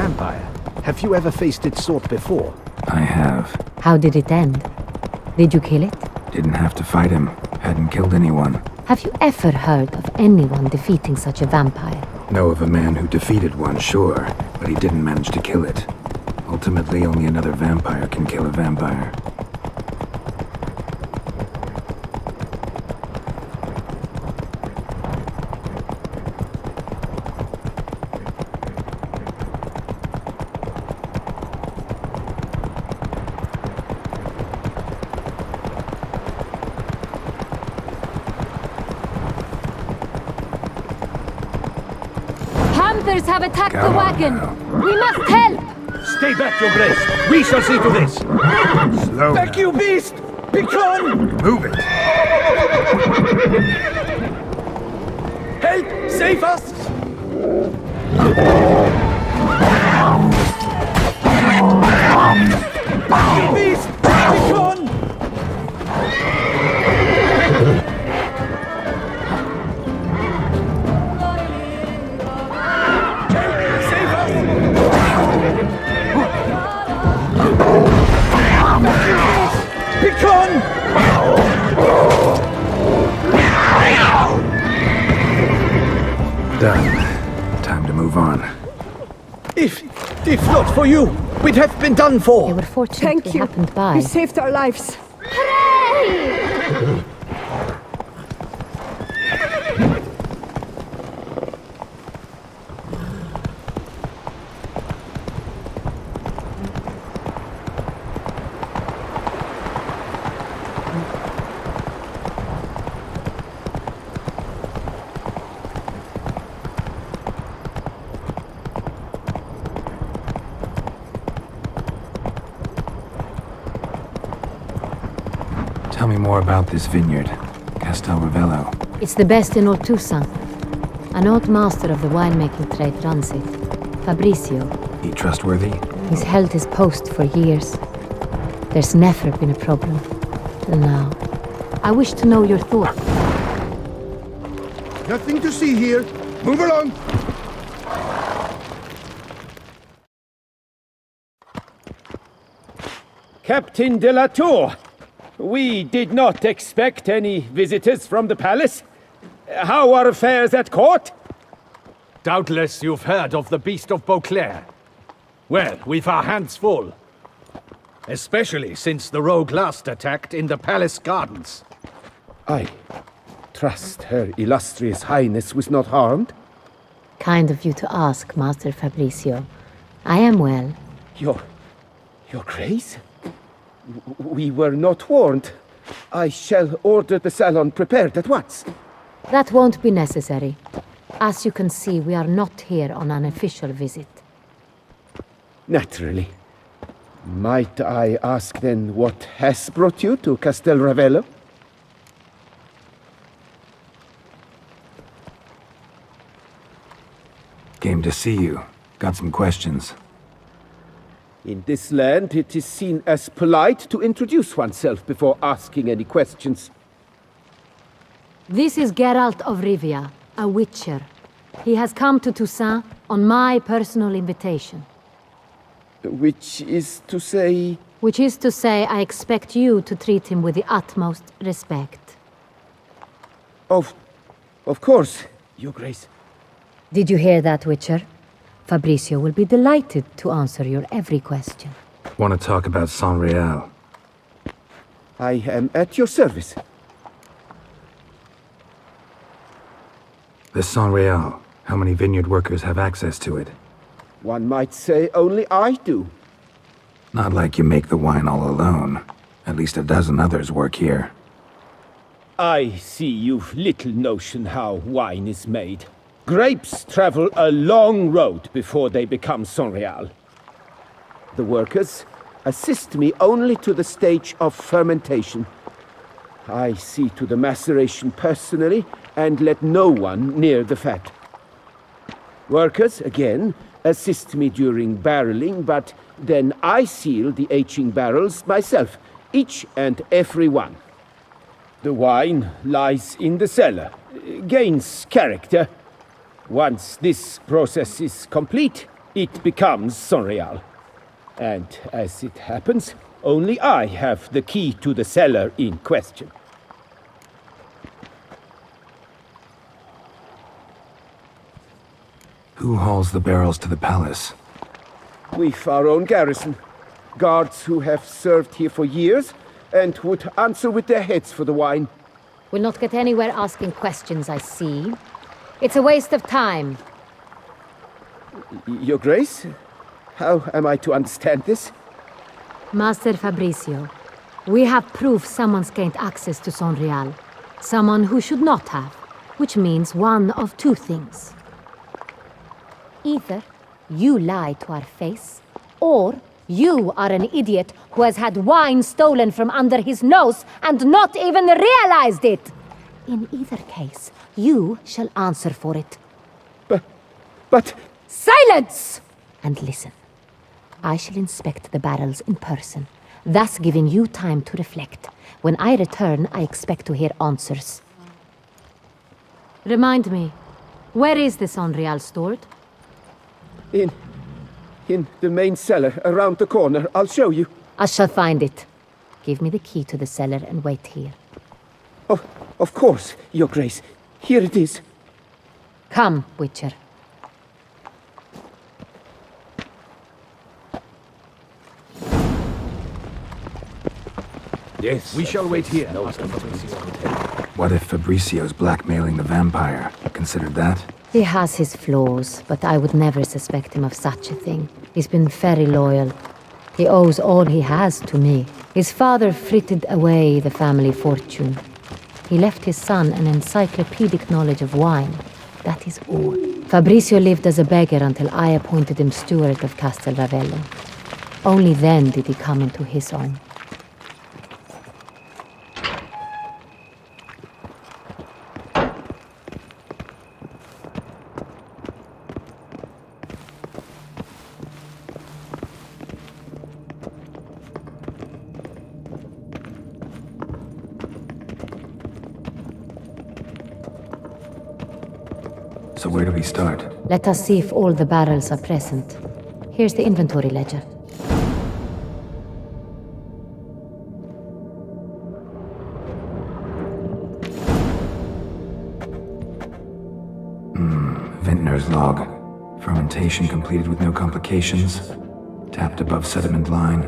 vampire. Have you ever faced its sort before? I have. How did it end? Did you kill it? Didn't have to fight him. Hadn't killed anyone. Have you ever heard of anyone defeating such a vampire? Know of a man who defeated one, sure, but he didn't manage to kill it. Ultimately, only another vampire can kill a vampire. Hunters have attacked the Come on wagon! now. We must help! Stay back, your grace. We shall see to this. Slow Back, now. you beast! Begone! Move it! Help! Save us! You beast! Begone! Save us! Begone! Done. Time to move on. If not for you, we'd have been done They for. were fortunate Thank we you. happened by. You saved our lives. Tell me more about this vineyard. Castel Ravello. It's the best in all Toussaint. An old master of the winemaking trade runs it. Fabrizio. He trustworthy? He's held his post for years. There's never been a problem. Till now. I wish to know your thoughts. Nothing to see here. Move along. Captain de la Tour, we did not expect any visitors from the palace. How are affairs at court? Doubtless you've heard of the Beast of Beauclair. Well, we've our hands full. Especially since the rogue last attacked in the palace gardens. I trust Her Illustrious Highness was not harmed. Kind of you to ask, Master Fabrizio. I am well. Your Grace? We were not warned. I shall order the salon prepared at once. That won't be necessary. As you can see, we are not here on an official visit. Naturally. Might I ask then what has brought you to Castel Ravello? Came to see you. Got some questions. In this land, it is seen as polite to introduce oneself before asking any questions. This is Geralt of Rivia, a witcher. He has come to Toussaint on my personal invitation. Which is to say... Which is to say, I expect you to treat him with the utmost respect. Of course, Your Grace. Did you hear that, Witcher? Fabrizio will be delighted to answer your every question. Want to talk about Saint Real? I am at your service. The Saint Real. How many vineyard workers have access to it? One might say only I do. Not like you make the wine all alone. At least a dozen others work here. I see you've little notion how wine is made. Grapes travel a long road before they become Saint Real. The workers assist me only to the stage of fermentation. I see to the maceration personally and let no one near the fat. Workers, again, assist me during barreling, but then I seal the aging barrels myself, each and every one. The wine lies in the cellar, gains character. Once this process is complete, it becomes Sonreal. And as it happens, only I have the key to the cellar in question. Who hauls the barrels to the palace? We've our own garrison. Guards who have served here for years and would answer with their heads for the wine. We'll not get anywhere asking questions, I see. It's a waste of time. Your Grace? How am I to understand this? Master Fabricio, we have proof someone's gained access to Sonreal. Someone who should not have, which means one of two things. Either you lie to our face, or you are an idiot who has had wine stolen from under his nose and not even realized it. In either case, you shall answer for it. But... Silence! And listen. I shall inspect the barrels in person, thus giving you time to reflect. When I return, I expect to hear answers. Remind me, where is the Sonreal stored? In the main cellar, around the corner. I'll show you. I shall find it. Give me the key to the cellar and wait here. Oh, of course, Your Grace. Here it is. Come, Witcher. Yes, we shall wait here, Master Fabricio. What if Fabricio's blackmailing the vampire? Considered that? He has his flaws, but I would never suspect him of such a thing. He's been very loyal. He owes all he has to me. His father frittered away the family fortune. He left his son an encyclopedic knowledge of wine. That is all. Fabricio lived as a beggar until I appointed him steward of Castel Ravello. Only then did he come into his own. So where do we start? Let us see if all the barrels are present. Here's the inventory ledger. Vintner's log. Fermentation completed with no complications. Tapped above sediment line.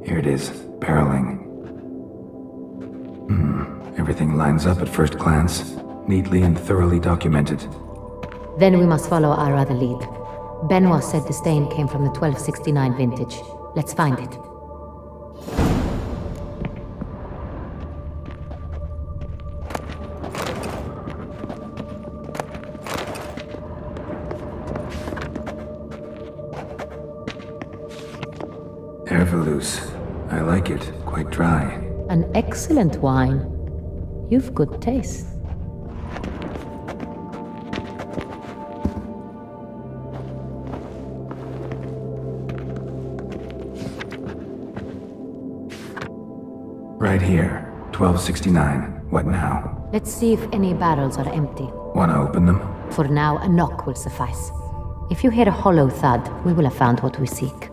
Here it is. Barreling. Everything lines up at first glance. Neatly and thoroughly documented. Then we must follow our other lead. Benoit said the stain came from the 1269 vintage. Let's find it. Ervelous. I like it. Quite dry. An excellent wine. You've good taste. Right here. 1269. What now? Let's see if any barrels are empty. Wanna open them? For now, a knock will suffice. If you hear a hollow thud, we will have found what we seek.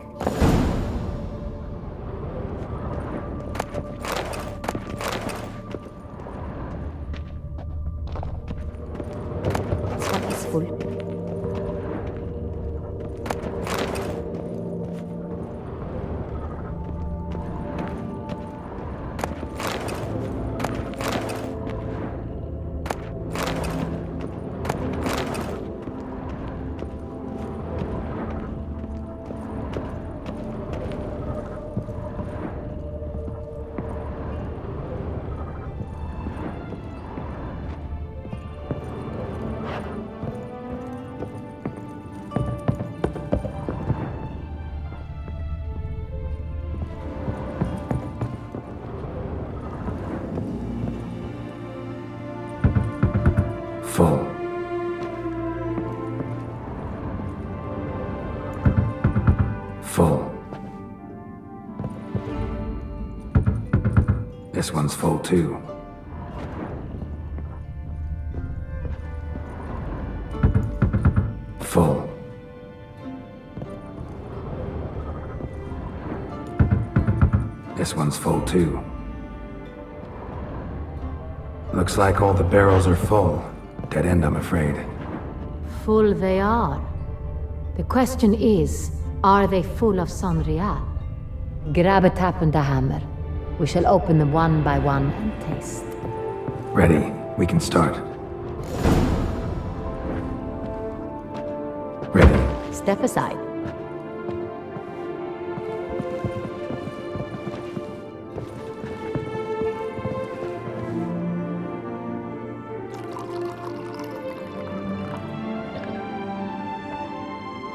This one is full. Full. Full. This one's full too. Full. This one's full too. Looks like all the barrels are full. Dead end, I'm afraid. Full they are. The question is, are they full of Sonrial? Grab a tap and a hammer. We shall open them one by one and taste. Ready. We can start. Ready. Step aside.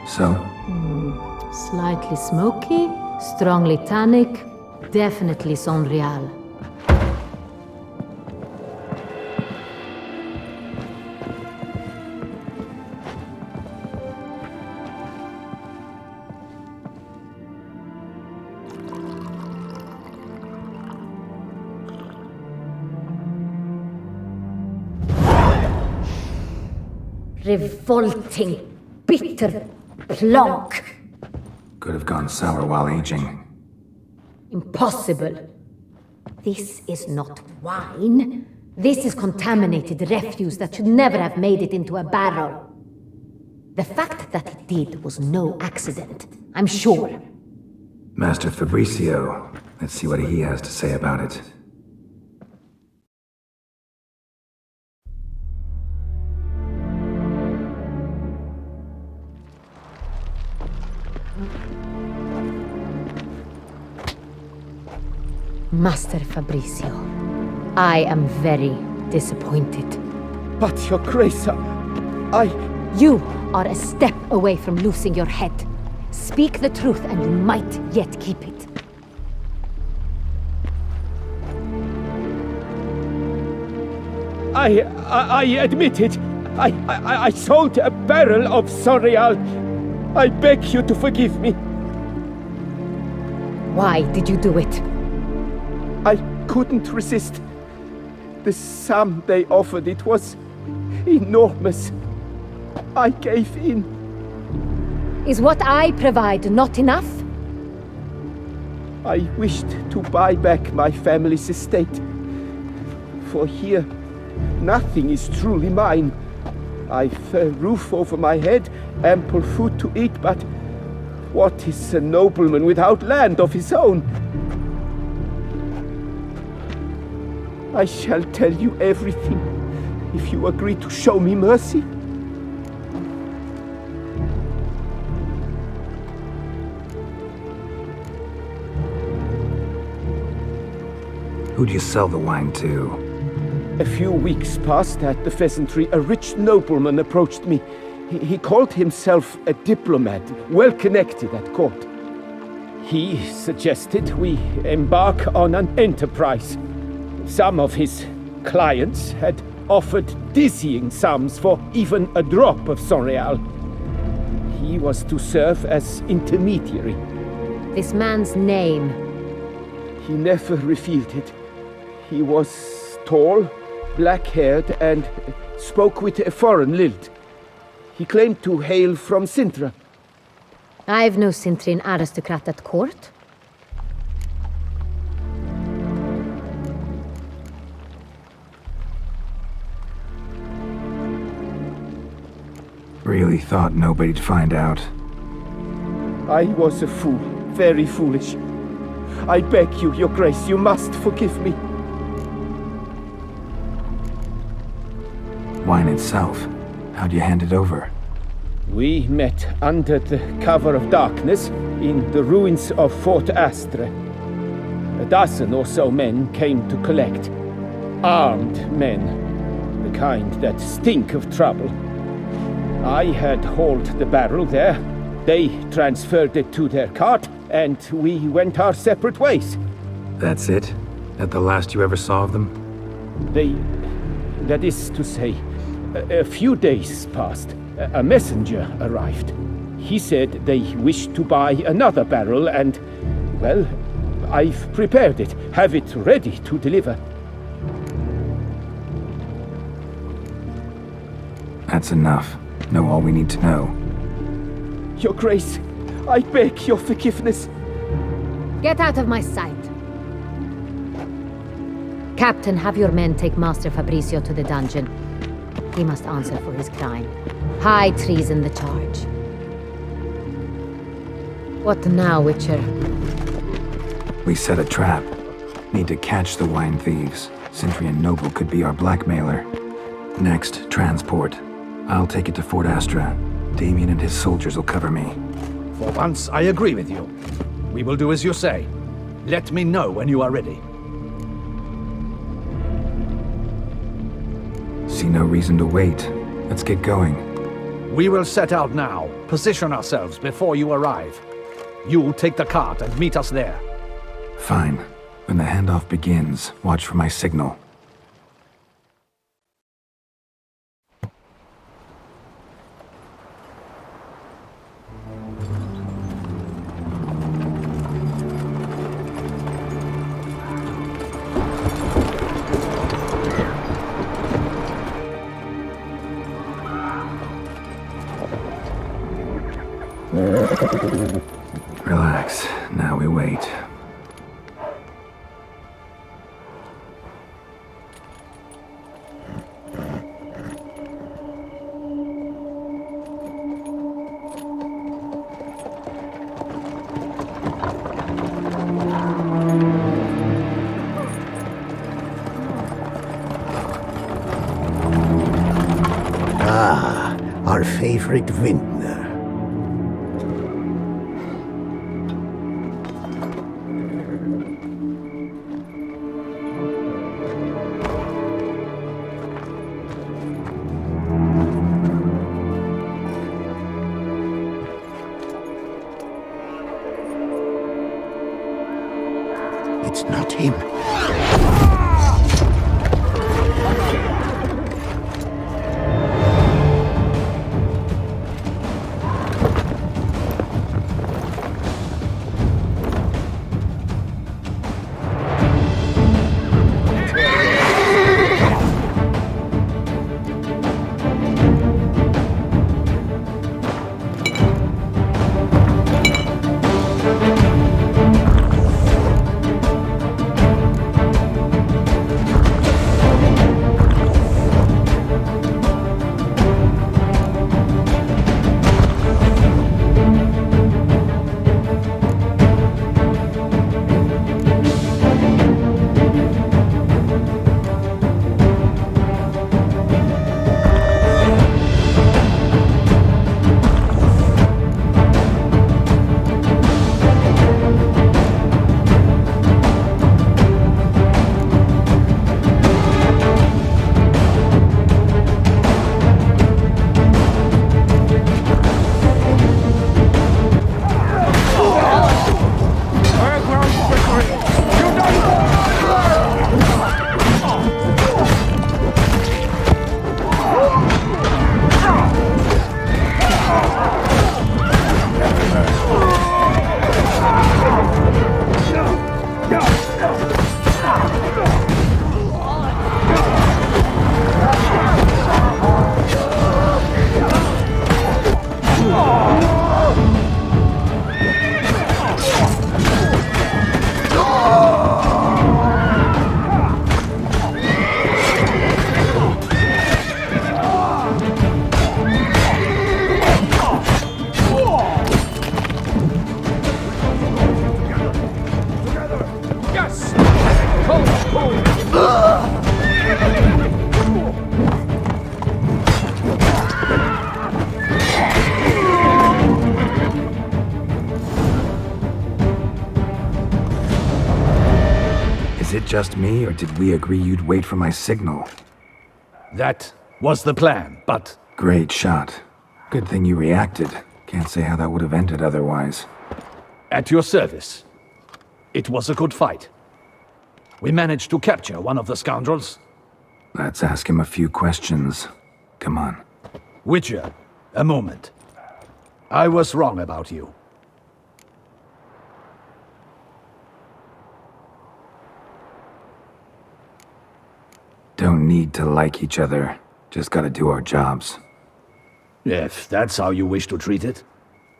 So? Slightly smoky, strongly tannic, definitely Sonrial. Revolting, bitter plonk. Could have gone sour while aging. Impossible. This is not wine. This is contaminated refuse that should never have made it into a barrel. The fact that it did was no accident, I'm sure. Master Fabricio. Let's see what he has to say about it. Master Fabricio, I am very disappointed. But, Your Grace, You are a step away from losing your head. Speak the truth and you might yet keep it. I admit it. I sold a barrel of Sonrial. I beg you to forgive me. Why did you do it? I couldn't resist. The sum they offered, it was enormous. I gave in. Is what I provide not enough? I wished to buy back my family's estate. For here, nothing is truly mine. I've a roof over my head, ample food to eat, but what is a nobleman without land of his own? I shall tell you everything, if you agree to show me mercy. Who'd you sell the wine to? A few weeks past at the pheasantry, a rich nobleman approached me. He called himself a diplomat, well connected at court. He suggested we embark on an enterprise. Some of his clients had offered dizzying sums for even a drop of Sonrial. He was to serve as intermediary. This man's name. He never revealed it. He was tall, black-haired, and spoke with a foreign lilt. He claimed to hail from Sintra. I've no Cintrin aristocrat at court. Really thought nobody'd find out. I was a fool, very foolish. I beg you, Your Grace, you must forgive me. Wine itself. How'd you hand it over? We met under the cover of darkness in the ruins of Fort Astre. A dozen or so men came to collect. Armed men, the kind that stink of trouble. I had hauled the barrel there. They transferred it to their cart, and we went our separate ways. That's it? That the last you ever saw of them? That is to say, a few days passed. A messenger arrived. He said they wished to buy another barrel and, well, I've prepared it. Have it ready to deliver. That's enough. Know all we need to know. Your Grace, I beg your forgiveness. Get out of my sight. Captain, have your men take Master Fabricio to the dungeon. He must answer for his crime. High treason the charge. What now, Witcher? We set a trap. Need to catch the wine thieves. Sentry and Noble could be our blackmailer. Next, transport. I'll take it to Fort Astra. Damien and his soldiers will cover me. For once, I agree with you. We will do as you say. Let me know when you are ready. See no reason to wait. Let's get going. We will set out now. Position ourselves before you arrive. You take the cart and meet us there. Fine. When the handoff begins, watch for my signal. Relax. Now we wait. Ah, our favorite vintner. It's not him. Is it just me, or did we agree you'd wait for my signal? That was the plan, but Great shot. Good thing you reacted. Can't say how that would have ended otherwise. at your service. It was a good fight. We managed to capture one of the scoundrels. Let's ask him a few questions. Come on. Witcher, a moment. I was wrong about you. Don't need to like each other. Just gotta do our jobs. If that's how you wish to treat it.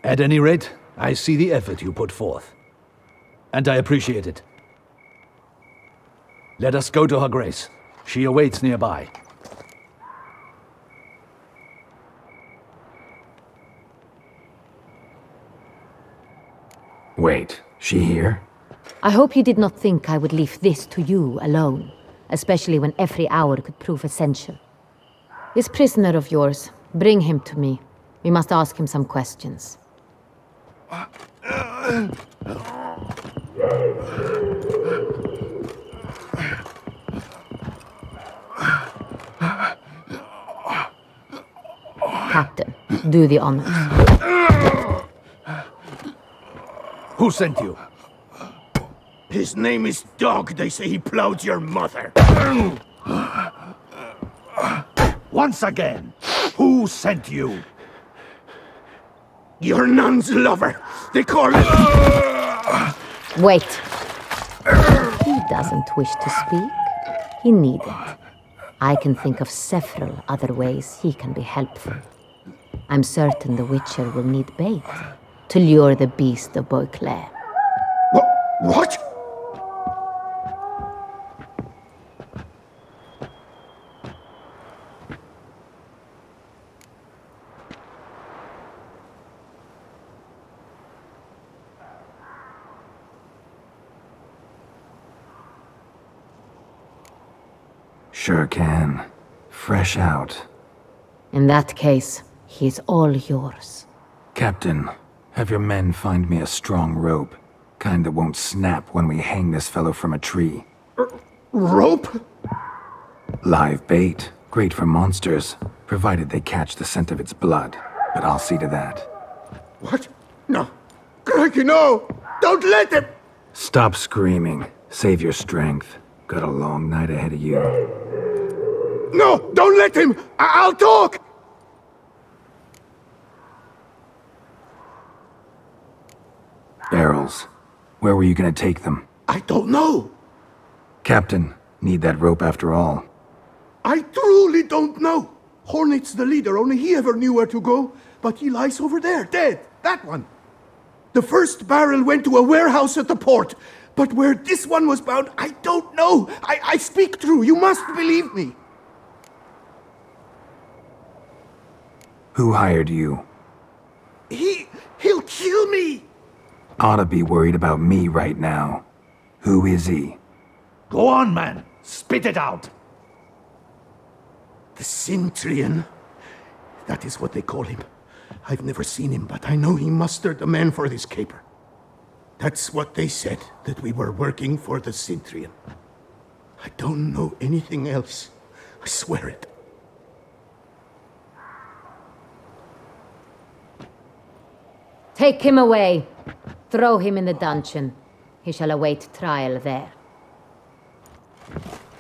At any rate, I see the effort you put forth. And I appreciate it. Let us go to her grace. She awaits nearby. Wait, she here? I hope you did not think I would leave this to you alone, especially when every hour could prove essential. This prisoner of yours, bring him to me. We must ask him some questions. Captain, do the honors. Who sent you? His name is Dog. They say he plowed your mother. Once again, who sent you? Your nun's lover. They call it... Wait. He doesn't wish to speak. He needn't. I can think of several other ways he can be helpful. I'm certain the Witcher will need bait to lure the beast of Beauclair. What? Sure can. Fresh out. In that case, he's all yours. Captain, have your men find me a strong rope. Kind that won't snap when we hang this fellow from a tree. Rope? Live bait. Great for monsters, provided they catch the scent of its blood. But I'll see to that. What? No. Crikey, no! Don't let him! Stop screaming. Save your strength. Got a long night ahead of you. No! Don't let him! I'll talk! Barrels. Where were you gonna take them? I don't know. Captain, need that rope after all. I truly don't know. Hornet's the leader, only he ever knew where to go. But he lies over there, dead. That one. The first barrel went to a warehouse at the port. But where this one was bound, I don't know. I speak true. You must believe me. Who hired you? He'll kill me. Oughta be worried about me right now. Who is he? Go on, man. Spit it out. The Cintrian. That is what they call him. I've never seen him, but I know he mustered a man for this caper. That's what they said, that we were working for the Cintrian. I don't know anything else. I swear it. Take him away. Throw him in the dungeon. He shall await trial there.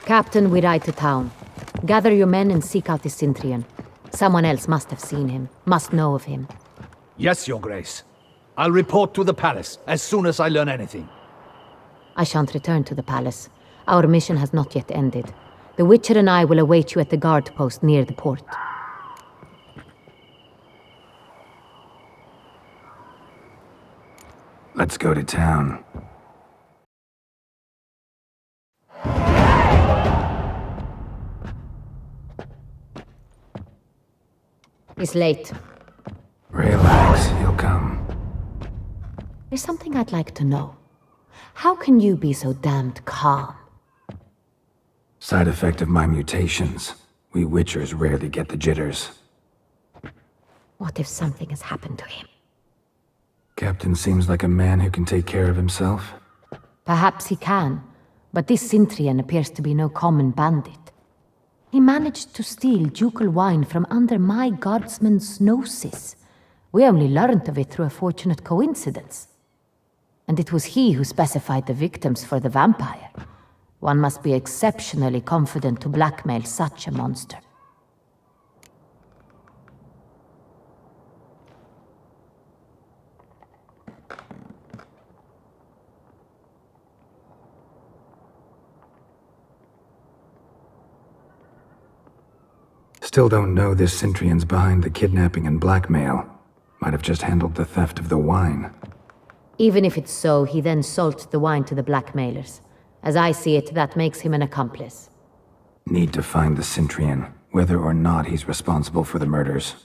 Captain, we ride to town. Gather your men and seek out the Cintrian. Someone else must have seen him, must know of him. Yes, Your Grace. I'll report to the palace as soon as I learn anything. I shan't return to the palace. Our mission has not yet ended. The Witcher and I will await you at the guard post near the port. Let's go to town. It's late. Relax, he'll come. There's something I'd like to know. How can you be so damned calm? Side effect of my mutations. We Witchers rarely get the jitters. What if something has happened to him? Captain seems like a man who can take care of himself. Perhaps he can, but this Cintrian appears to be no common bandit. He managed to steal ducal wine from under my guardsman's noses. We only learned of it through a fortunate coincidence. And it was he who specified the victims for the vampire. One must be exceptionally confident to blackmail such a monster. Still don't know this Cintrian's behind the kidnapping and blackmail. Might have just handled the theft of the wine. Even if it's so, he then sold the wine to the blackmailers. As I see it, that makes him an accomplice. Need to find the Centurion, whether or not he's responsible for the murders.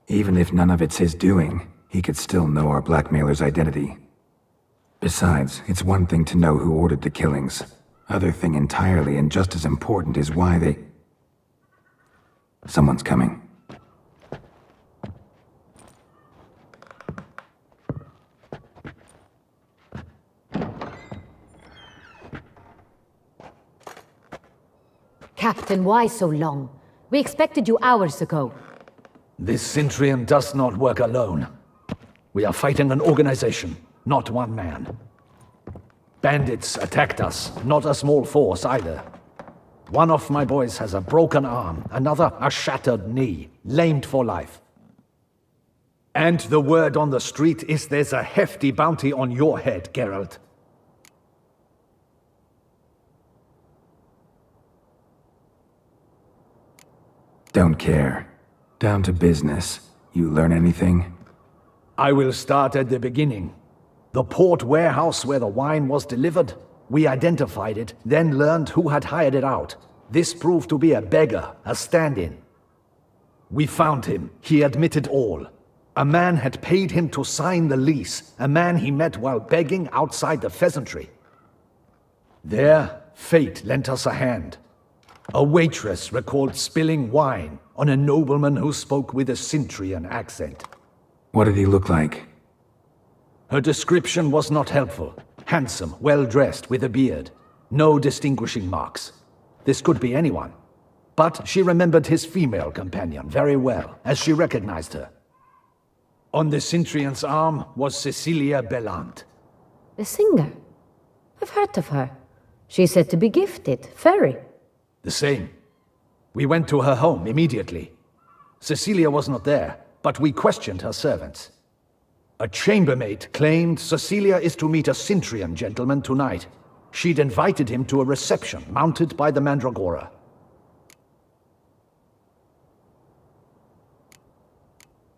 Even if none of it's his doing, he could still know our blackmailer's identity. Besides, it's one thing to know who ordered the killings. Other thing entirely, and just as important, is why they... Someone's coming. Captain, why so long? We expected you hours ago. This Centurion does not work alone. We are fighting an organization, not one man. Bandits attacked us, not a small force either. One of my boys has a broken arm, another a shattered knee, lamed for life. And the word on the street is there's a hefty bounty on your head, Geralt. Don't care. Down to business. You learn anything? I will start at the beginning. The port warehouse where the wine was delivered, we identified it, then learned who had hired it out. This proved to be a beggar, a stand-in. We found him. He admitted all. A man had paid him to sign the lease, a man he met while begging outside the pheasantry. There, fate lent us a hand. A waitress recalled spilling wine on a nobleman who spoke with a Centurion accent. What did he look like? Her description was not helpful. Handsome, well-dressed, with a beard. No distinguishing marks. This could be anyone. But she remembered his female companion very well, as she recognized her. On the Centurion's arm was Cecilia Bellant. The singer? I've heard of her. She's said to be gifted, fairy. The same. We went to her home immediately. Cecilia was not there, but we questioned her servants. A chambermaid claimed Cecilia is to meet a Centurion gentleman tonight. She'd invited him to a reception mounted by the Mandragora.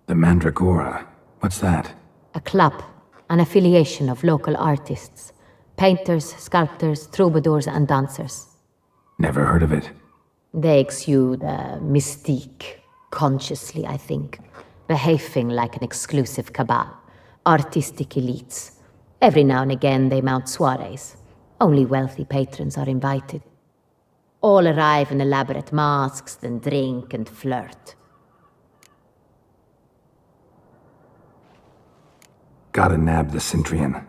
The Mandragora? What's that? A club, an affiliation of local artists. Painters, sculptors, troubadours and dancers. Never heard of it. They exude a mystique, consciously, I think. Behaving like an exclusive cabal. Artistic elites. Every now and again they mount soirees. Only wealthy patrons are invited. All arrive in elaborate masks, then drink and flirt. Gotta nab the Centurion.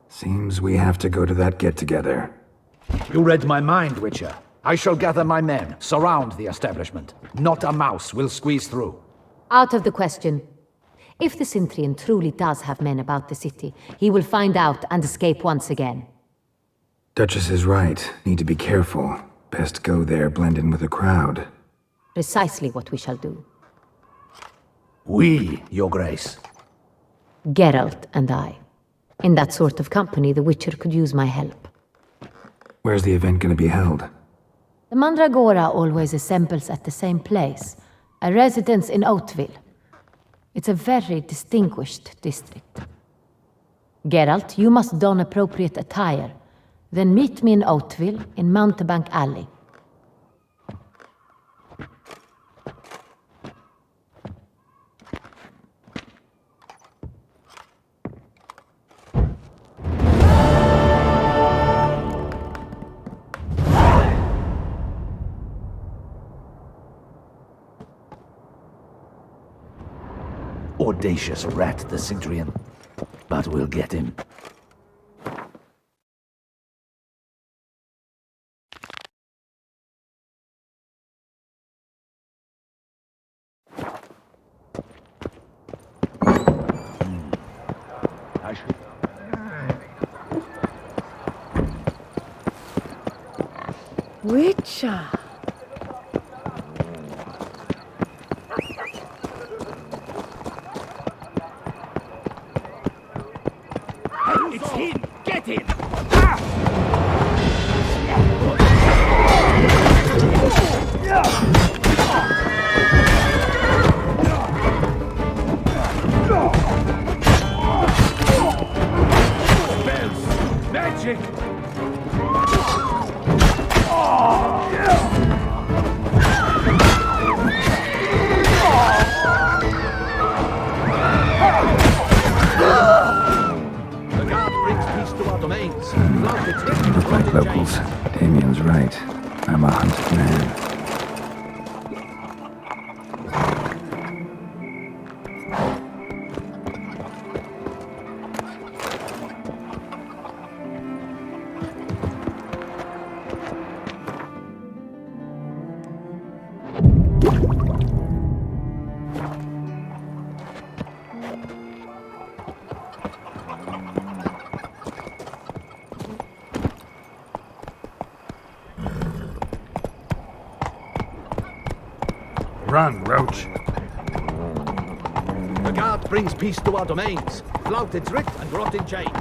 Seems we have to go to that get-together. You read my mind, Witcher. I shall gather my men, surround the establishment. Not a mouse will squeeze through. Out of the question. If the Centurion truly does have men about the city, he will find out and escape once again. Duchess is right. Need to be careful. Best go there, blend in with the crowd. Precisely what we shall do. We, Your Grace. Geralt and I. In that sort of company, the Witcher could use my help. Where's the event gonna be held? The Mandragora always assembles at the same place, a residence in Oatville. It's a very distinguished district. Geralt, you must don appropriate attire. Then meet me in Oatville, in Mountebank Alley. Audacious rat, the Centurion. But we'll get him. Witcher. It's him! Get him! Spells! Magic! Damien's right. I'm a hunted man. Run, Roach. The guard brings peace to our domains. Flouted writ and brought in chains.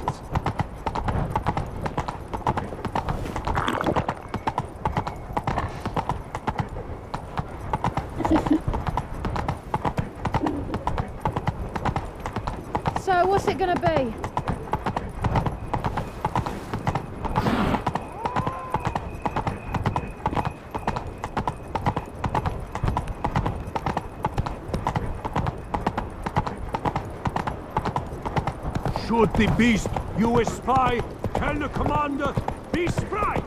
So, what's it gonna be? Shoot the beast, you a spy! Tell the commander, be spry!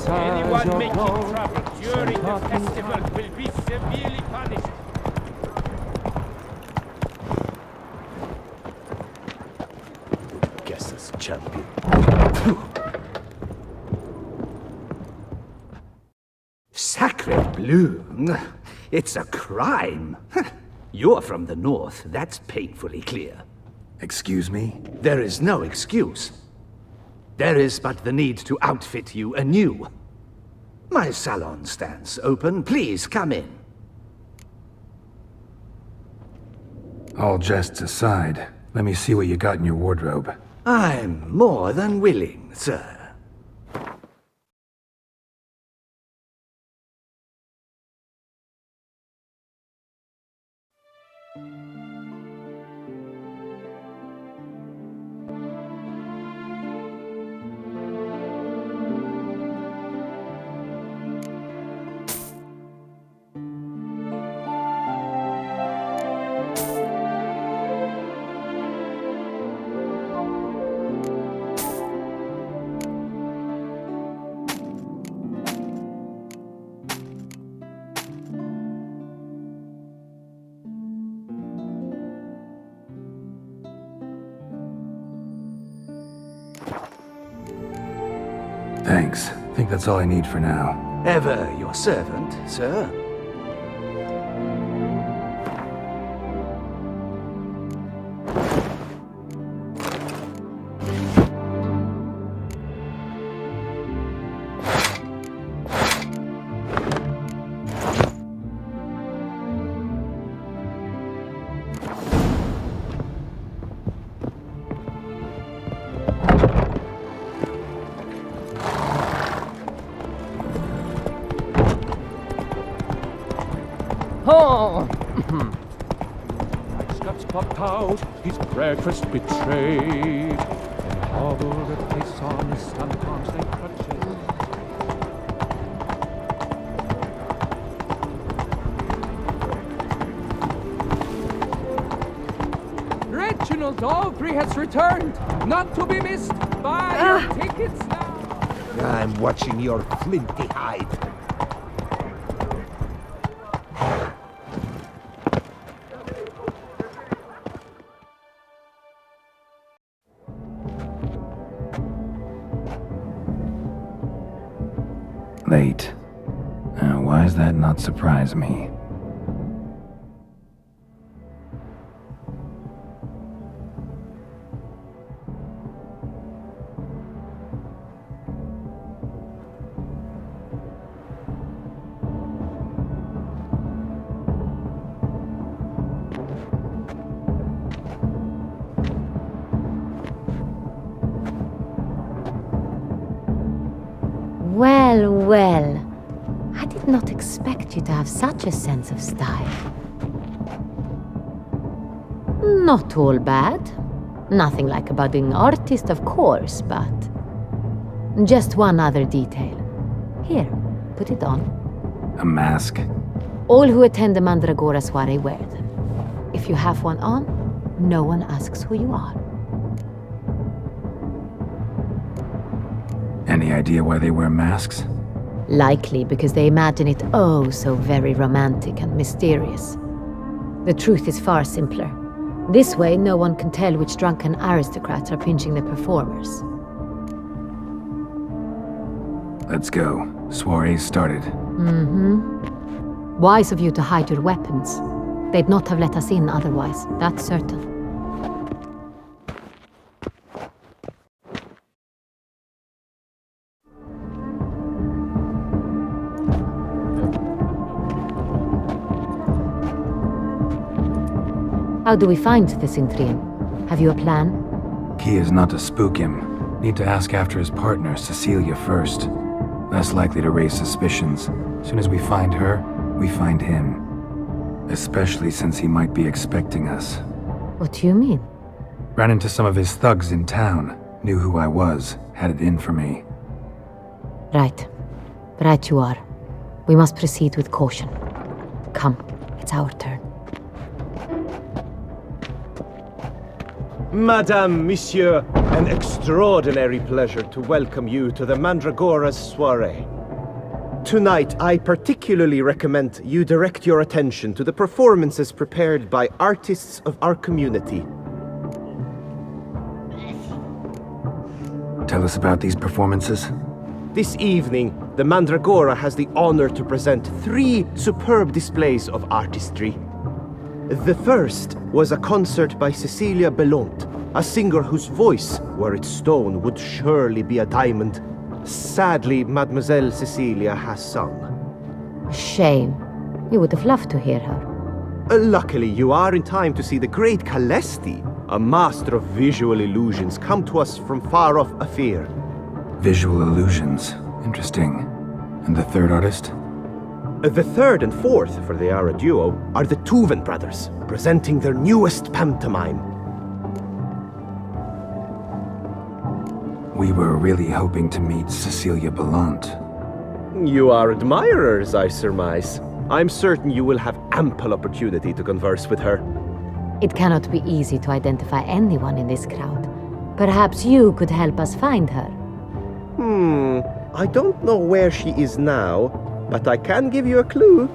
Anyone making trouble during the festival will be severely punished. Guess as champion. Sacred blue! It's a crime! You're from the north, that's painfully clear. Excuse me? There is no excuse. There is but the need to outfit you anew. My salon stands open. Please come in. All jests aside, let me see what you got in your wardrobe. I'm more than willing, sir. Thanks. Think that's all I need for now. Ever your servant, sir. Oh! Scott's popped out, his breakfast betrayed. And hobbled a place on his stomach arms like crutches. Reginald Aubrey has returned, not to be missed. Buy your tickets now. I'm watching your flinty hide. Late. Why does that not surprise me? Well, well. I did not expect you to have such a sense of style. Not all bad. Nothing like a budding artist, of course, but... just one other detail. Here, put it on. A mask? All who attend the Mandragora soiree wear them. If you have one on, no one asks who you are. Any idea why they wear masks? Likely because they imagine it oh so very romantic and mysterious. The truth is far simpler. This way, no one can tell which drunken aristocrats are pinching the performers. Let's go. Soiree's started. Wise of you to hide your weapons. They'd not have let us in otherwise, that's certain. How do we find the Cintrian? Have you a plan? Key is not to spook him. Need to ask after his partner, Cecilia, first. Less likely to raise suspicions. Soon as we find her, we find him. Especially since he might be expecting us. What do you mean? Ran into some of his thugs in town. Knew who I was. Had it in for me. Right. Right you are. We must proceed with caution. Come, it's our turn. Madame, Monsieur, an extraordinary pleasure to welcome you to the Mandragora's soiree. Tonight, I particularly recommend you direct your attention to the performances prepared by artists of our community. Tell us about these performances. This evening, the Mandragora has the honor to present 3 superb displays of artistry. The first was a concert by Cecilia Belont, a singer whose voice, were it stone, would surely be a diamond. Sadly, Mademoiselle Cecilia has sung. Shame. We would have loved to hear her. Luckily, you are in time to see the great Calesti, a master of visual illusions, come to us from far off Afir. Visual illusions. Interesting. And the third artist? The third and fourth, for they are a duo, are the Tuven brothers, presenting their newest pantomime. We were really hoping to meet Cecilia Bellant. You are admirers, I surmise. I'm certain you will have ample opportunity to converse with her. It cannot be easy to identify anyone in this crowd. Perhaps you could help us find her. I don't know where she is now, but I can give you a clue.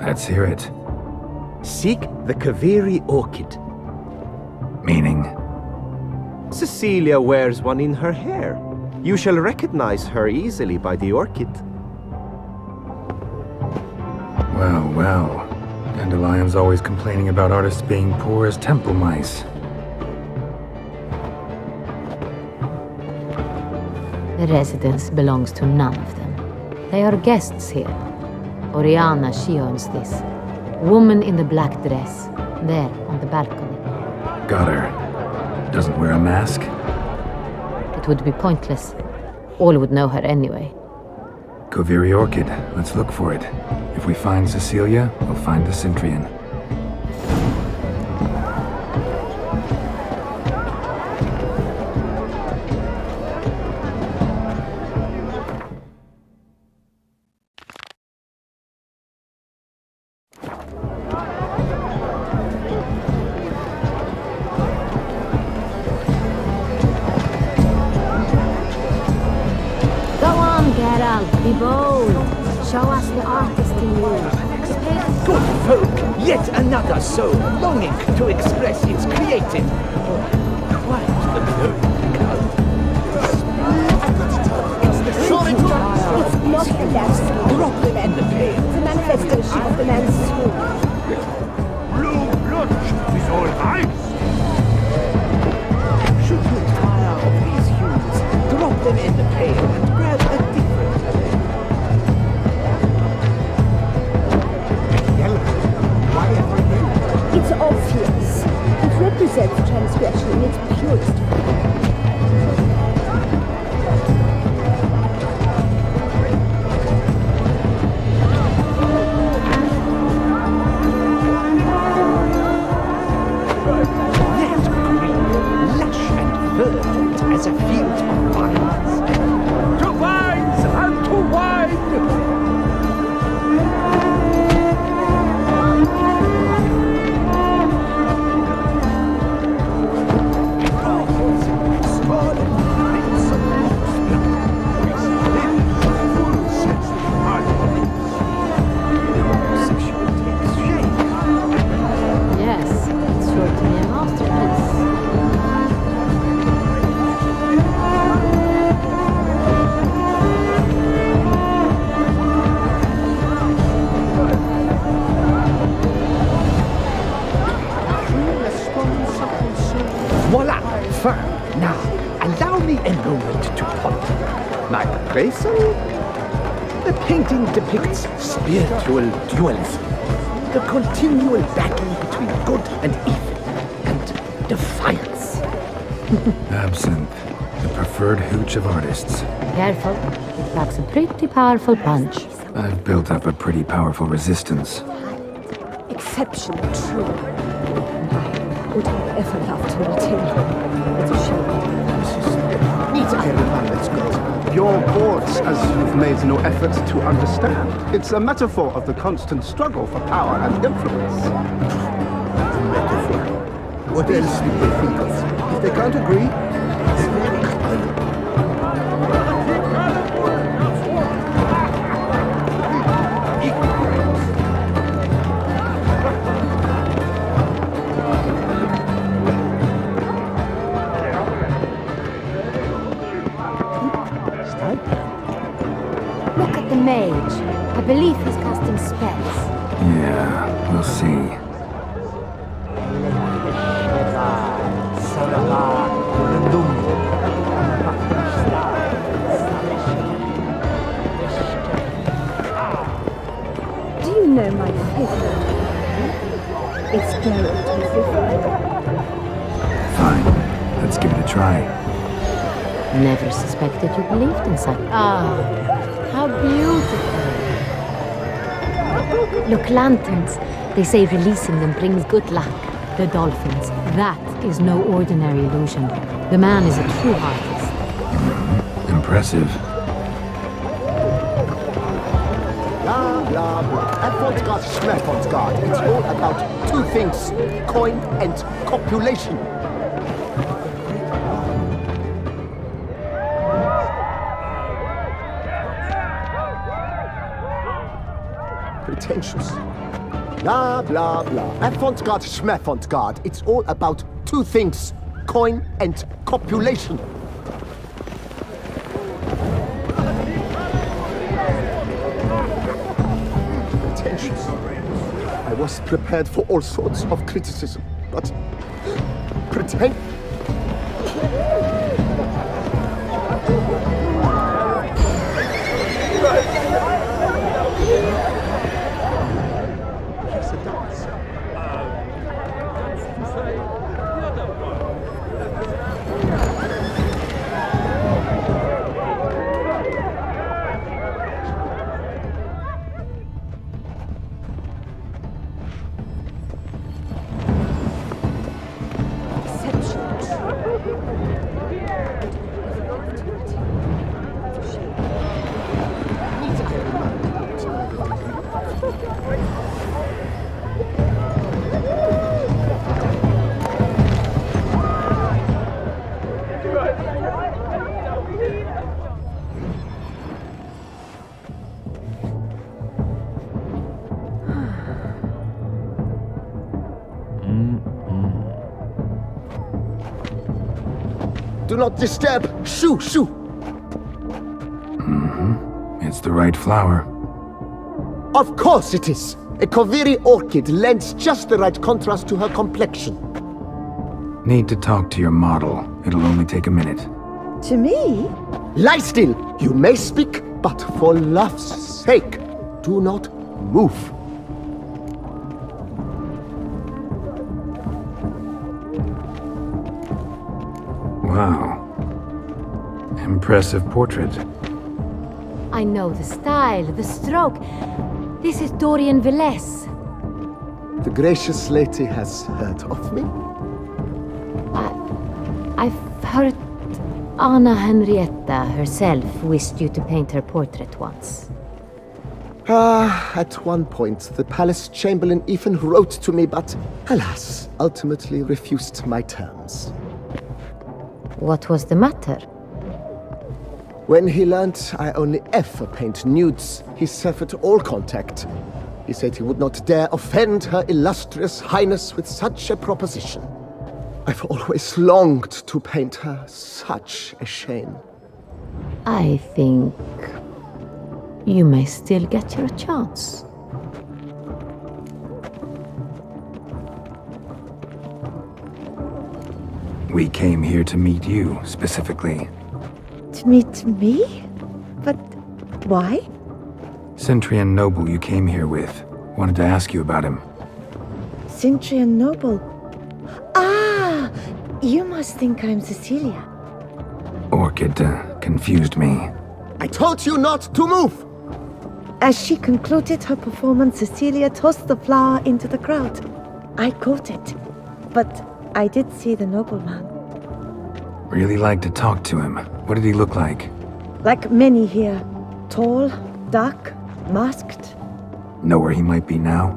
Let's hear it. Seek the Kaveri orchid. Meaning? Cecilia wears one in her hair. You shall recognize her easily by the orchid. Well, well. Dandelion's always complaining about artists being poor as temple mice. The residence belongs to none of them. They are guests here. Oriana, she owns this. Woman in the black dress, there on the balcony. Got her. Doesn't wear a mask? It would be pointless. All would know her anyway. Kaveri orchid. Let's look for it. If we find Cecilia, we'll find the Cintrian. Go on, Geralt, be bold. Show us the artist in you. Good folk, yet another soul longing to express its creative. Quite the glowing colour. It's the solid fire. It's not the landscape. Drop them in the pain. The manifestation of the man's soul. Blue blood is all mine. Should you tire of these hues, drop them in the pail and grab a different color. Yellow. Why ever you? It's obvious. It represents transgression in its purest form. That green, lush and verdant as a field of vines. To vines and to wine! Voila! Fine. Now, allow me a moment to ponder. My appraisal? The painting depicts spiritual dualism. The continual battle between good and evil, and defiance. Absinthe, the preferred hooch of artists. Careful, it packs a pretty powerful punch. I've built up a pretty powerful resistance. Exceptionally true. I would have ever loved to meet him. It's a shame. Needs Iron Man, let's go. Your boards, as you've made no effort to understand. It's a metaphor of the constant struggle for power and influence. Metaphor. What else do they think of? If they can't agree, Look at the mage. I believe he's casting spells. Yeah, we'll see. Do you know my favorite? It's Geralt of Rivia. Fine, let's give it a try. Never suspected you believed in such. Ah, how beautiful. Look, lanterns. They say releasing them brings good luck. The dolphins. That is no ordinary illusion. The man is a true artist. Impressive. Blah, blah, blah. Avant-garde, schmavant-garde. It's all about two things. Coin and copulation. Pretentious. Blah, blah, blah. Avant-garde, schmavant-garde. It's all about two things. Coin and copulation. Pretentious. I was prepared for all sorts of criticism, but pretend. Yes, it does. Do not disturb! Shoo! Shoo! It's the right flower. Of course it is! A Koviri orchid lends just the right contrast to her complexion. Need to talk to your model. It'll only take a minute. To me? Lie still! You may speak, but for love's sake, do not move. Wow. Impressive portrait. I know the style, the stroke. This is Dorian Villesse. The gracious lady has heard of me. I've heard Anna Henrietta herself wished you to paint her portrait once. At one point, the palace chamberlain even wrote to me, but alas, ultimately refused my terms. What was the matter? When he learned I only ever paint nudes, he severed all contact. He said he would not dare offend her illustrious highness with such a proposition. I've always longed to paint her. Such a shame. I think you may still get your chance. We came here to meet you, specifically. To meet me? But why? Centurion Noble you came here with. Wanted to ask you about him. Centurion Noble. Ah! You must think I'm Cecilia. Orchid confused me. I told you not to move! As she concluded her performance, Cecilia tossed the flower into the crowd. I caught it, but I did see the nobleman. Really like to talk to him. What did he look like? Like many here. Tall, dark, masked. Know where he might be now?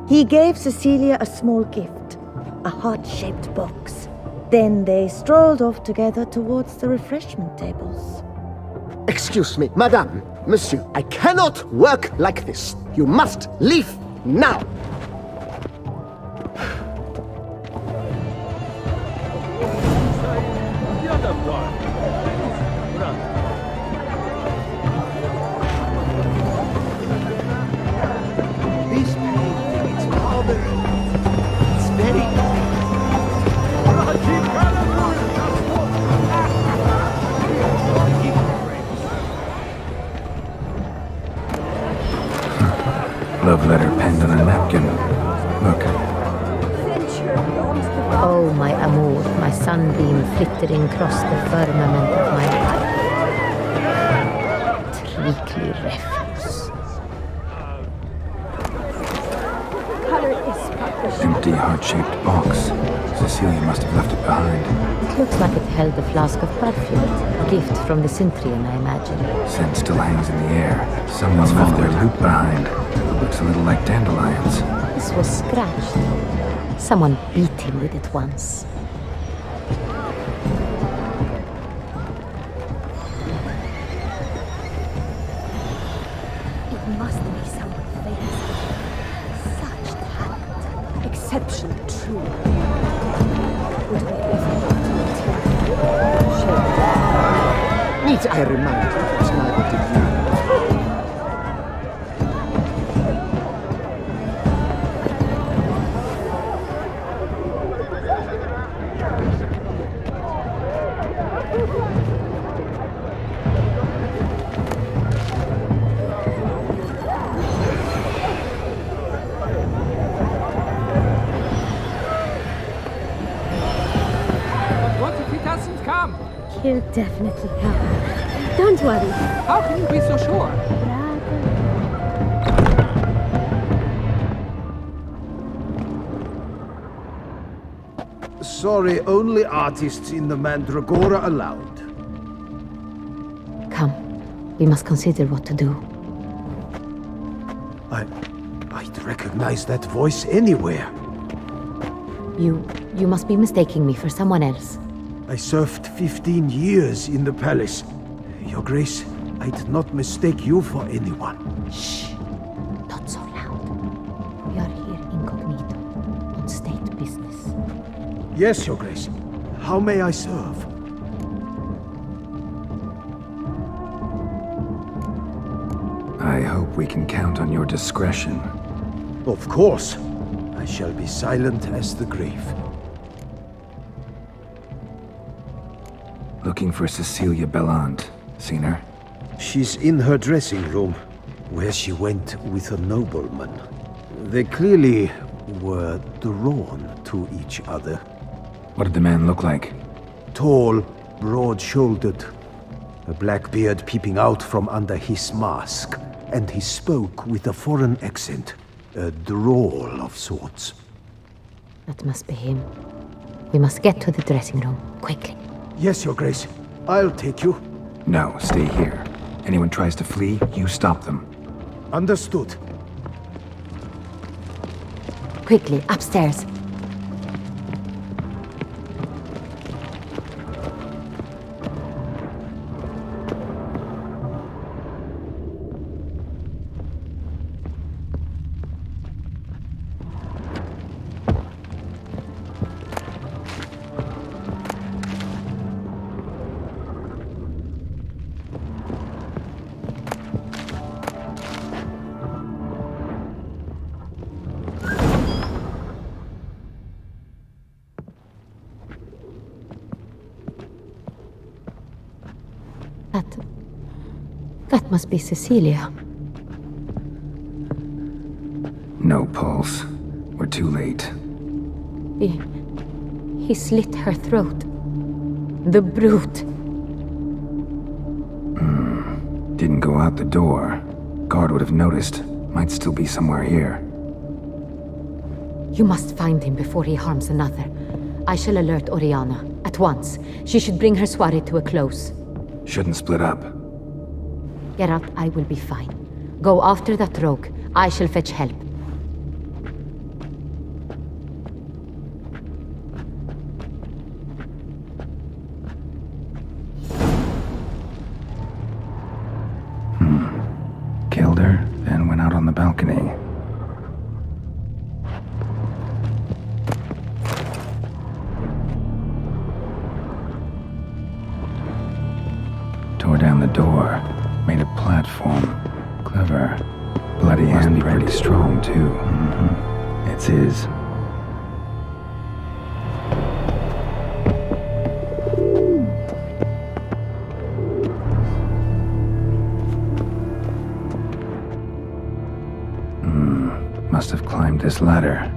He gave Cecilia a small gift, a heart-shaped box. Then they strolled off together towards the refreshment tables. Excuse me, madame, monsieur, I cannot work like this. You must leave now. This painting, it's marble. It's very... Love letter penned on a napkin. Look, Oh, my amour, my sunbeam flittering across the firmament of my life. Treacly refuse. empty heart-shaped box. Cecilia must have left it behind. It looks like it held a flask of perfume. A gift from the Centurion, I imagine. Scent still hangs in the air. Someone left their loot behind. Looks a little like dandelions. This was scratched. Someone beat him with it once. It must be someone famous. Such talent. Exceptional, true. Would I ever Need I remind you that neither did you? What if he doesn't come? He'll definitely come. Don't worry. How can you be so sure? Sorry, only artists in the Mandragora allowed. Come, we must consider what to do. I'd recognize that voice anywhere. You must be mistaking me for someone else. I served 15 years in the palace. Your Grace, I'd not mistake you for anyone. Shh! Not so loud. We are here incognito, on state business. Yes, Your Grace. How may I serve? I hope we can count on your discretion. Of course. I shall be silent as the grave. Looking for Cecilia Bellant. Seen her? She's in her dressing room, where she went with a nobleman. They clearly were drawn to each other. What did the man look like? Tall, broad-shouldered, a black beard peeping out from under his mask, and he spoke with a foreign accent, a drawl of sorts. That must be him. We must get to the dressing room, quickly. Yes, Your Grace. I'll take you. No, stay here. Anyone tries to flee, you stop them. Understood. Quickly, upstairs. That must be Cecilia. No pulse. We're too late. He slit her throat. The brute. Didn't go out the door. Guard would have noticed. Might still be somewhere here. You must find him before he harms another. I shall alert Oriana. At once. She should bring her soirée to a close. Shouldn't split up. Geralt, I will be fine. Go after that rogue. I shall fetch help. Killed her, then went out on the balcony. Tore down the door. Made a platform. Clever. Bloody and pretty strong, too. It's his. Must have climbed this ladder.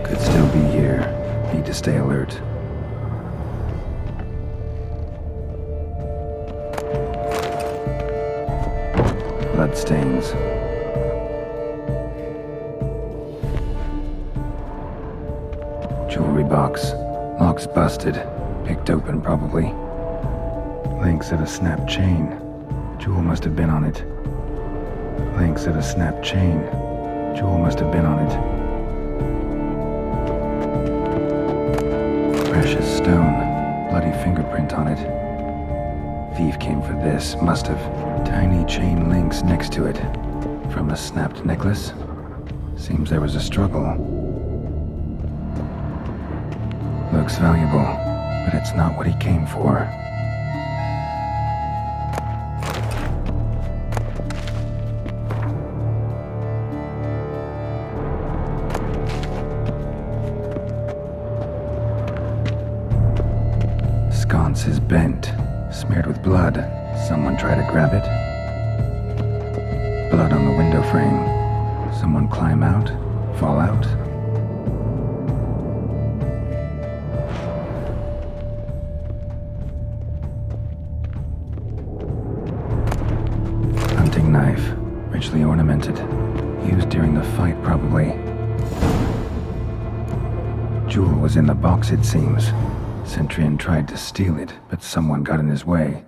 Could still be here. Need to stay alert. Bloodstains. Jewelry box. Lock's busted. Picked open, probably. Links of a snapped chain. Jewel must have been on it. Links of a snapped chain. Jewel must have been on it. Precious stone. Bloody fingerprint on it. Thief came for this. Must have. Tiny chain links next to it. From a snapped necklace. Seems there was a struggle. Looks valuable, but it's not what he came for. Sconce is bent, smeared with blood. Someone try to grab it? Blood on the window frame. Someone climb out? Fall out? Hunting knife, richly ornamented. Used during the fight, probably. Jewel was in the box, it seems. Centurion tried to steal it, but someone got in his way.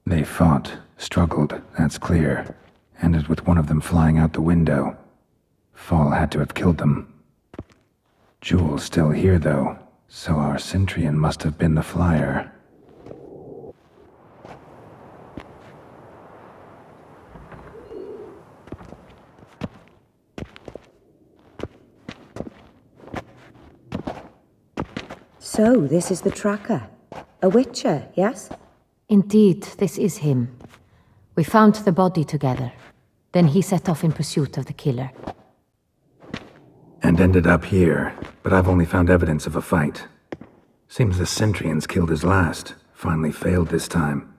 They fought, struggled, that's clear. Ended with one of them flying out the window. Fall had to have killed them. Jewel's still here, though, so our Centurion must have been the flyer. So, this is the tracker. A witcher, yes? Indeed, this is him. We found the body together. Then he set off in pursuit of the killer. And ended up here, but I've only found evidence of a fight. Seems the Centurions killed his last. Finally failed this time.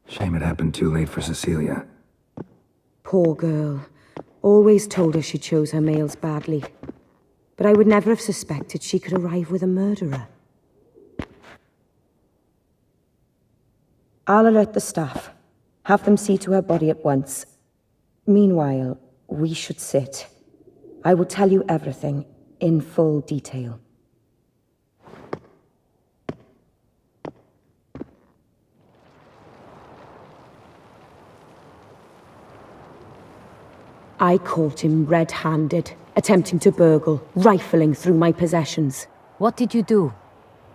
Shame it happened too late for Cecilia. Poor girl. Always told her she chose her males badly. But I would never have suspected she could arrive with a murderer. I'll alert the staff. Have them see to her body at once. Meanwhile, we should sit. I will tell you everything, in full detail. I caught him red-handed, attempting to burgle, rifling through my possessions. What did you do?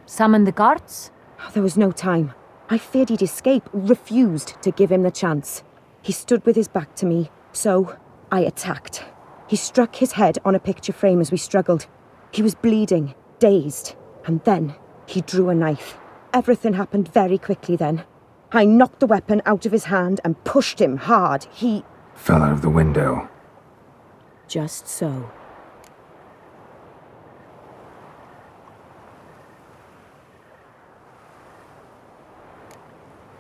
Summon the guards? There was no time. I feared he'd escape, refused to give him the chance. He stood with his back to me, so I attacked. He struck his head on a picture frame as we struggled. He was bleeding, dazed, and then he drew a knife. Everything happened very quickly then. I knocked the weapon out of his hand and pushed him hard. He fell out of the window. Just so.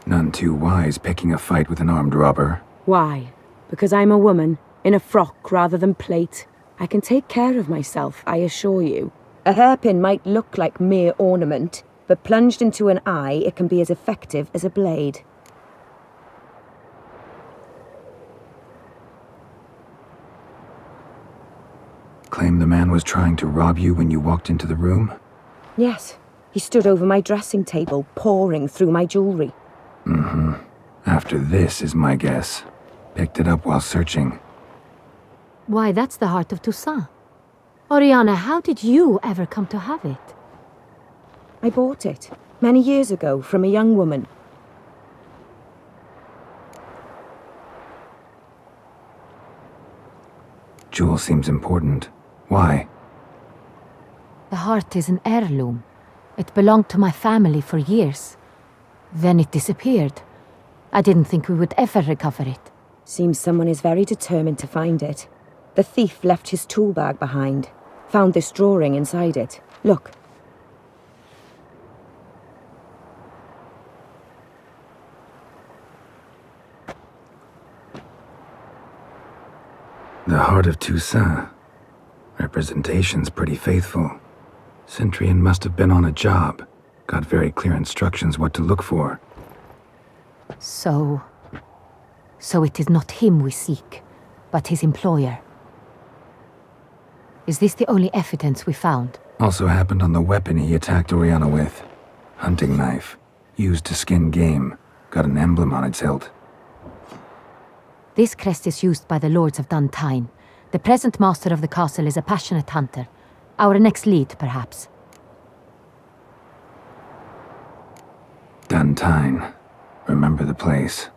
None too wise picking a fight with an armed robber. Why? Because I'm a woman, in a frock rather than plate. I can take care of myself, I assure you. A hairpin might look like mere ornament, but plunged into an eye, it can be as effective as a blade. Claim the man was trying to rob you when you walked into the room? Yes. He stood over my dressing table, pouring through my jewelry. Mm-hmm. After this is my guess. Picked it up while searching. Why, that's the heart of Toussaint. Oriana, how did you ever come to have it? I bought it, many years ago, from a young woman. Jewel seems important. Why? The heart is an heirloom. It belonged to my family for years. Then it disappeared. I didn't think we would ever recover it. Seems someone is very determined to find it. The thief left his tool bag behind. Found this drawing inside it. Look. The heart of Toussaint. Representation's pretty faithful. Centurion must have been on a job. Got very clear instructions what to look for. So it is not him we seek, but his employer. Is this the only evidence we found? Also happened on the weapon he attacked Oriana with. Hunting knife. Used to skin game. Got an emblem on its hilt. This crest is used by the lords of Toussaint. The present master of the castle is a passionate hunter. Our next lead, perhaps. Toussaint. Remember the place.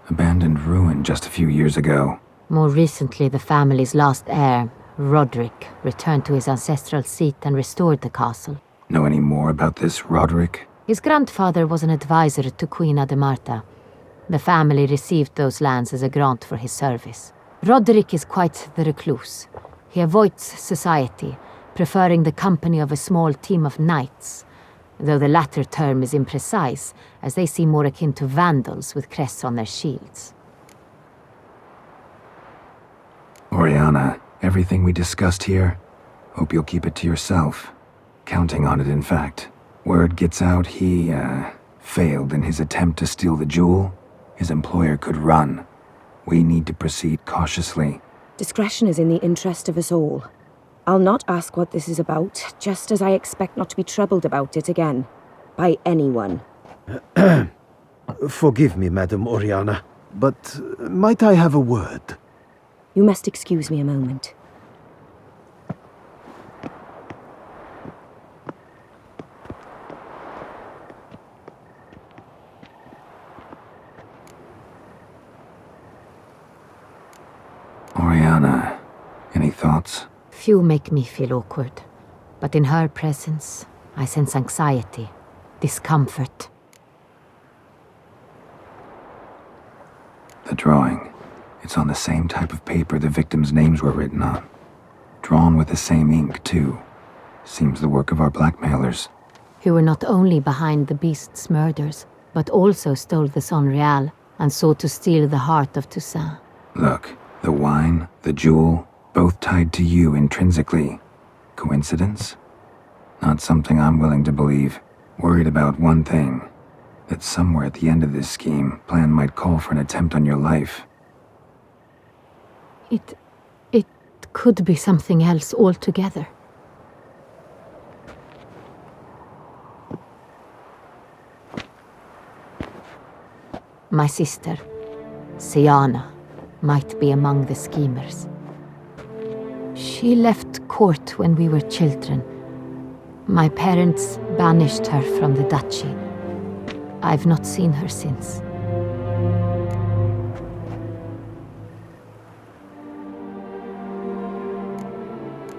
Abandoned ruin just a few years ago. More recently, the family's last heir, Roderick, returned to his ancestral seat and restored the castle. Know any more about this Roderick? His grandfather was an advisor to Queen Ademarta. The family received those lands as a grant for his service. Roderick is quite the recluse. He avoids society, preferring the company of a small team of knights, though the latter term is imprecise, as they seem more akin to vandals with crests on their shields. Oriana, everything we discussed here, hope you'll keep it to yourself. Counting on it, in fact. Word gets out he, failed in his attempt to steal the jewel. His employer could run. We need to proceed cautiously. Discretion is in the interest of us all. I'll not ask what this is about, just as I expect not to be troubled about it again. By anyone. Forgive me, Madam Oriana, but might I have a word? You must excuse me a moment. Oriana, any thoughts? Few make me feel awkward, but in her presence, I sense anxiety, discomfort. The drawing. It's on the same type of paper the victims' names were written on. Drawn with the same ink, too. Seems the work of our blackmailers. Who were not only behind the beast's murders, but also stole the Unravel and sought to steal the heart of Toussaint. Look, the wine, the jewel, both tied to you intrinsically. Coincidence? Not something I'm willing to believe. Worried about one thing. That somewhere at the end of this scheme, plan might call for an attempt on your life. It could be something else altogether. My sister, Siana, might be among the schemers. She left court when we were children. My parents banished her from the duchy. I've not seen her since.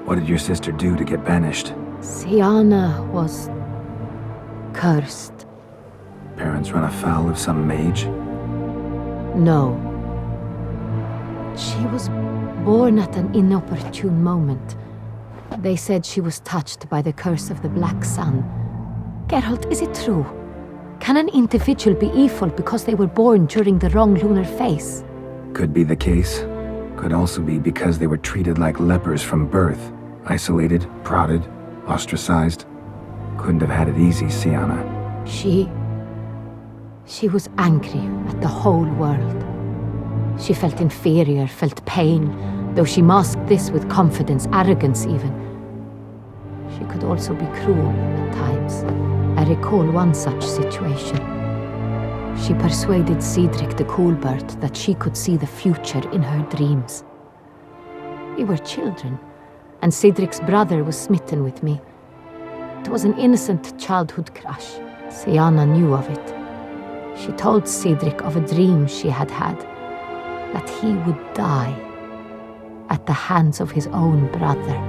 What did your sister do to get banished? Siana was cursed. Parents run afoul of some mage? No. She was born at an inopportune moment. They said she was touched by the curse of the Black Sun. Geralt, is it true? Can an individual be evil because they were born during the wrong lunar phase? Could be the case. Could also be because they were treated like lepers from birth. Isolated, prodded, ostracized. Couldn't have had it easy, Siana. She was angry at the whole world. She felt inferior, felt pain, though she masked this with confidence, arrogance even. She could also be cruel at times. I recall one such situation. She persuaded Cedric the Coolbird that she could see the future in her dreams. We were children, and Cedric's brother was smitten with me. It was an innocent childhood crush. Siana knew of it. She told Cedric of a dream she had had, that he would die at the hands of his own brother.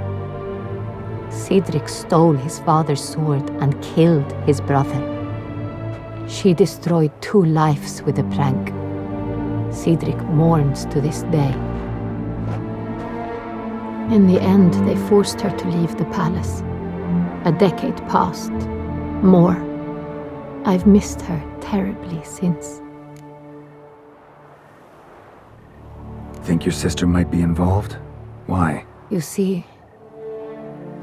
Cedric stole his father's sword and killed his brother. She destroyed 2 lives with a prank. Cedric mourns to this day. In the end, they forced her to leave the palace. A decade passed. More. I've missed her terribly since. Think your sister might be involved? Why? You see,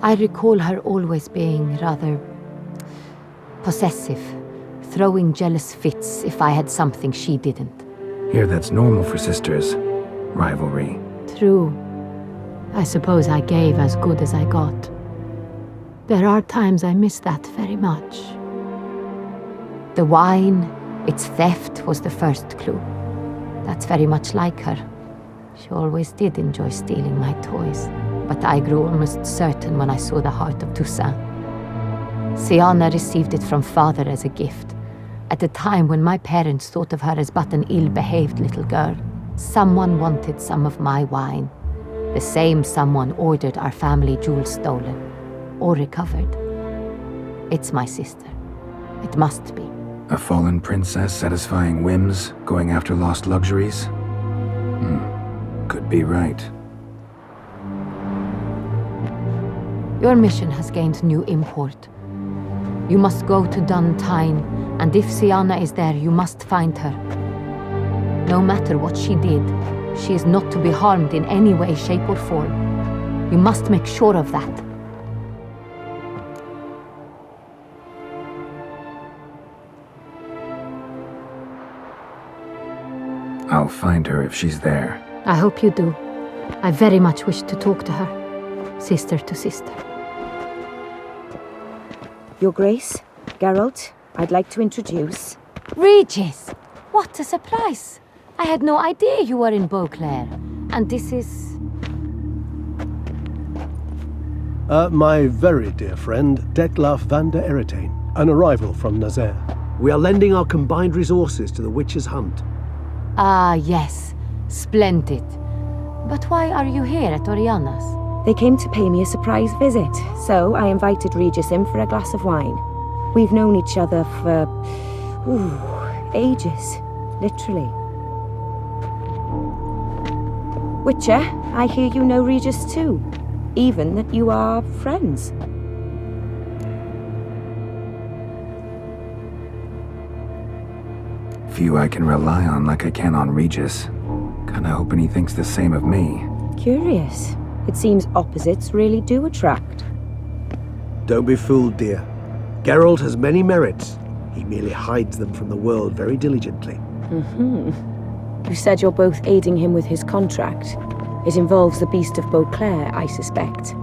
I recall her always being rather possessive, throwing jealous fits if I had something she didn't. Here, that's normal for sisters. Rivalry. True. I suppose I gave as good as I got. There are times I miss that very much. The wine, its theft, was the first clue. That's very much like her. She always did enjoy stealing my toys, but I grew almost certain when I saw the heart of Toussaint. Siana received it from father as a gift, at a time when my parents thought of her as but an ill-behaved little girl. Someone wanted some of my wine. The same someone ordered our family jewels stolen, or recovered. It's my sister. It must be. A fallen princess satisfying whims, going after lost luxuries? Could be right. Your mission has gained new import. You must go to Duntine, and if Siana is there, you must find her. No matter what she did, she is not to be harmed in any way, shape, or form. You must make sure of that. I'll find her if she's there. I hope you do. I very much wish to talk to her, sister to sister. Your Grace, Geralt, I'd like to introduce... Regis! What a surprise! I had no idea you were in Beauclair. And this is... My very dear friend, Detlaf van der Eretain, an arrival from Nazaire. We are lending our combined resources to the Witch's Hunt. Ah, yes. Splendid. But why are you here at Oriana's? They came to pay me a surprise visit, so I invited Regis in for a glass of wine. We've known each other for... ages. Literally. Witcher, I hear you know Regis too. Even that you are friends. Few I can rely on like I can on Regis. Kinda hoping he thinks the same of me. Curious. It seems opposites really do attract. Don't be fooled, dear. Geralt has many merits. He merely hides them from the world very diligently. You said you're both aiding him with his contract. It involves the Beast of Beauclair, I suspect.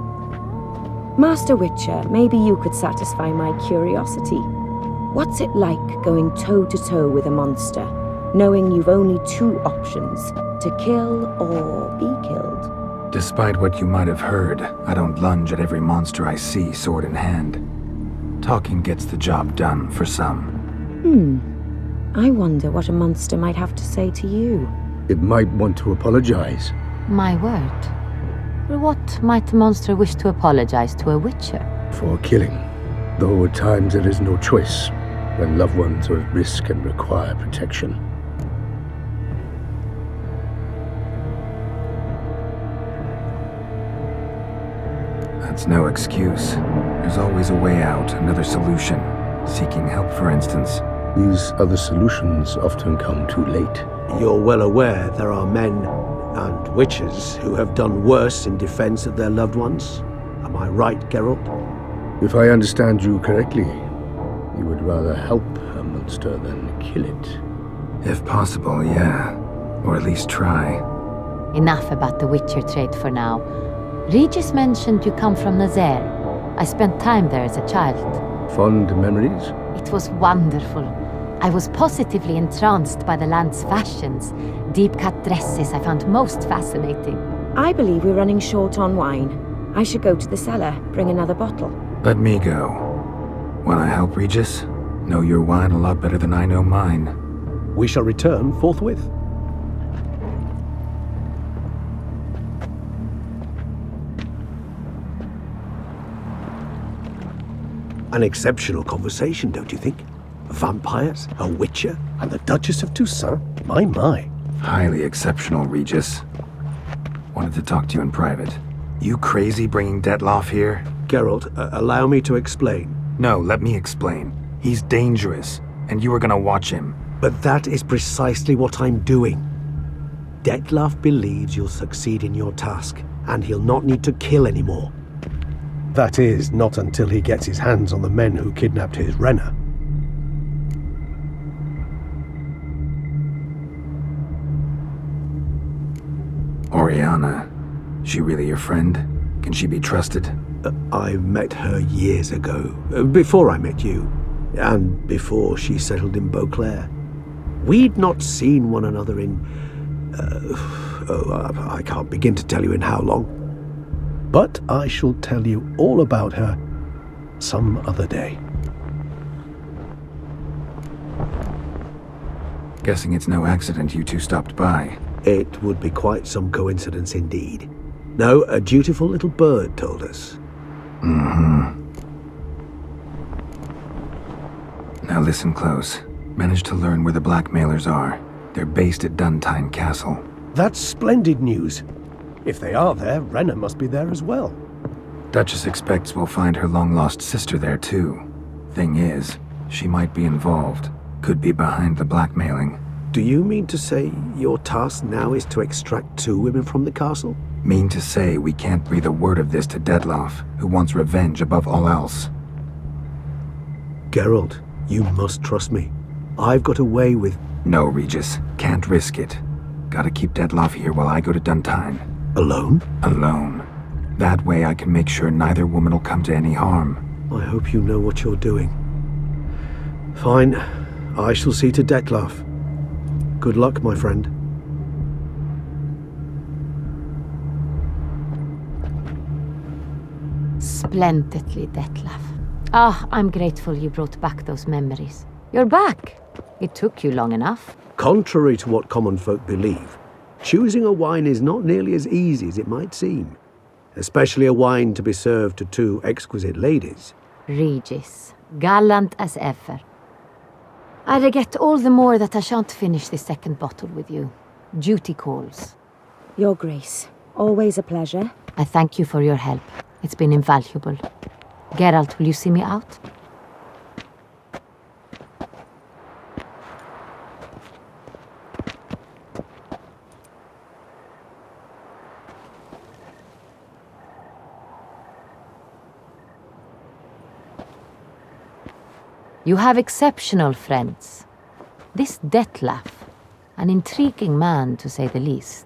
Master Witcher, maybe you could satisfy my curiosity. What's it like going toe-to-toe with a monster, knowing you've only 2 options, to kill or be killed? Despite what you might have heard, I don't lunge at every monster I see sword in hand. Talking gets the job done for some. I wonder what a monster might have to say to you. It might want to apologize. My word. For what might a monster wish to apologize to a witcher? For killing. Though at times there is no choice, when loved ones are at risk and require protection. That's no excuse. There's always a way out, another solution. Seeking help, for instance. These other solutions often come too late. You're well aware there are men and witches who have done worse in defense of their loved ones. Am I right, Geralt? If I understand you correctly, you would rather help a monster than kill it. If possible, yeah. Or at least try. Enough about the witcher trade for now. Regis mentioned you come from Nazaire. I spent time there as a child. Fond memories? It was wonderful. I was positively entranced by the land's fashions. Deep-cut dresses I found most fascinating. I believe we're running short on wine. I should go to the cellar, bring another bottle. Let me go. Wanna help, Regis? Know your wine a lot better than I know mine. We shall return forthwith. An exceptional conversation, don't you think? Vampires, a witcher, And the Duchess of Toussaint? My. Highly exceptional, Regis. Wanted to talk to you in private. You crazy bringing Detloff here? Geralt, allow me to explain. No, let me explain. He's dangerous, and you were gonna watch him. But that is precisely what I'm doing. Detloff believes you'll succeed in your task, and he'll not need to kill anymore. That is, not until he gets his hands on the men who kidnapped his Renna. Oriana. She really your friend? Can she be trusted? I met her years ago, before I met you, and before she settled in Beauclair. We'd not seen one another in... I can't begin to tell you in how long. But I shall tell you all about her some other day. Guessing it's no accident you two stopped by. It would be quite some coincidence indeed. No, a dutiful little bird told us. Now listen close. Managed to learn where the blackmailers are. They're based at Duntine Castle. That's splendid news. If they are there, Renna must be there as well. Duchess expects we'll find her long-lost sister there too. Thing is, she might be involved. Could be behind the blackmailing. Do you mean to say your task now is to extract 2 women from the castle? Mean to say we can't breathe a word of this to Detloff, who wants revenge above all else. Geralt, you must trust me. I've got away with... No, Regis. Can't risk it. Gotta keep Detloff here while I go to Duntine. Alone? Alone. That way I can make sure neither woman will come to any harm. I hope you know what you're doing. Fine. I shall see to Detloff. Good luck, my friend. Splendidly, Detloff. I'm grateful you brought back those memories. You're back. It took you long enough. Contrary to what common folk believe, choosing a wine is not nearly as easy as it might seem. Especially a wine to be served to 2 exquisite ladies. Regis, gallant as ever. I regret all the more that I shan't finish this second bottle with you. Duty calls. Your Grace, always a pleasure. I thank you for your help. It's been invaluable. Geralt, will you see me out? You have exceptional friends. This Detloff, an intriguing man to say the least.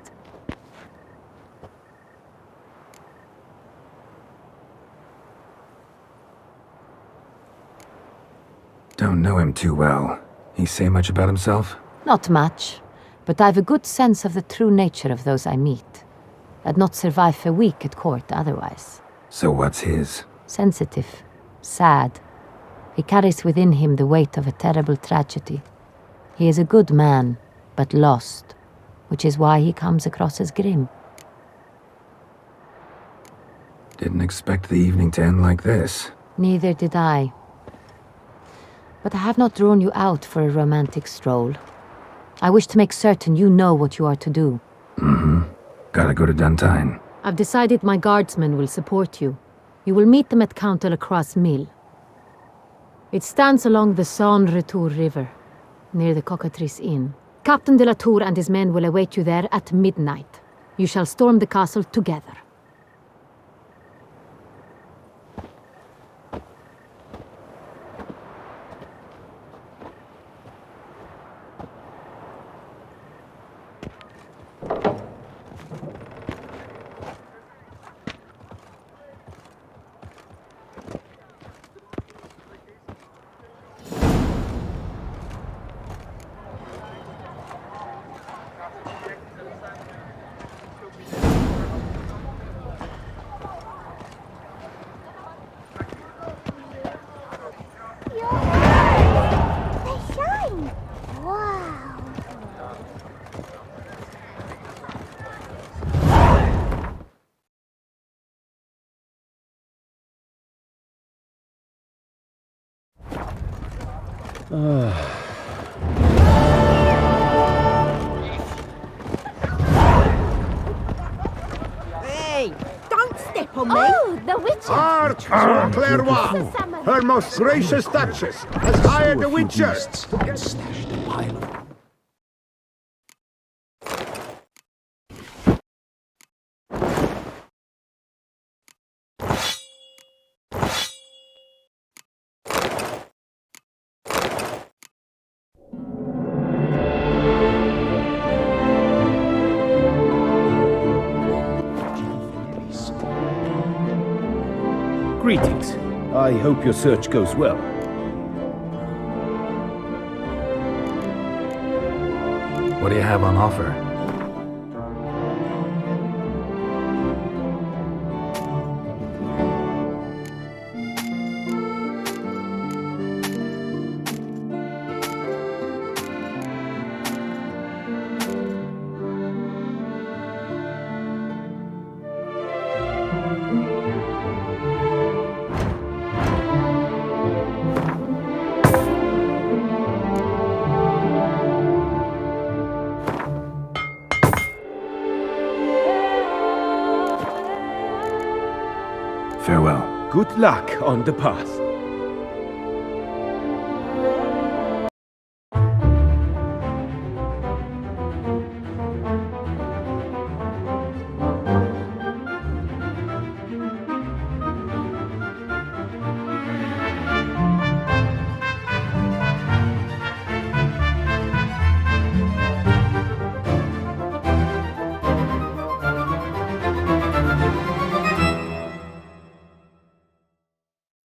Don't know him too well. He say much about himself? Not much, but I've a good sense of the true nature of those I meet. I'd not survive a week at court otherwise. So what's his? Sensitive, sad. He carries within him the weight of a terrible tragedy. He is a good man, but lost, which is why he comes across as grim. Didn't expect the evening to end like this. Neither did I. But I have not drawn you out for a romantic stroll. I wish to make certain you know what you are to do. Gotta go to Duntine. I've decided my guardsmen will support you. You will meet them at Count de la Croix's mill. It stands along the Saône-Retour River, near the Cockatrice Inn. Captain de la Tour and his men will await you there at midnight. You shall storm the castle together. Hey, don't step on me! Oh, the witcher! Art Clairvoix, her most gracious duchess, has hired a witcher. And stashed a pile of Greetings. I hope your search goes well. What do you have on offer? Good luck on the path.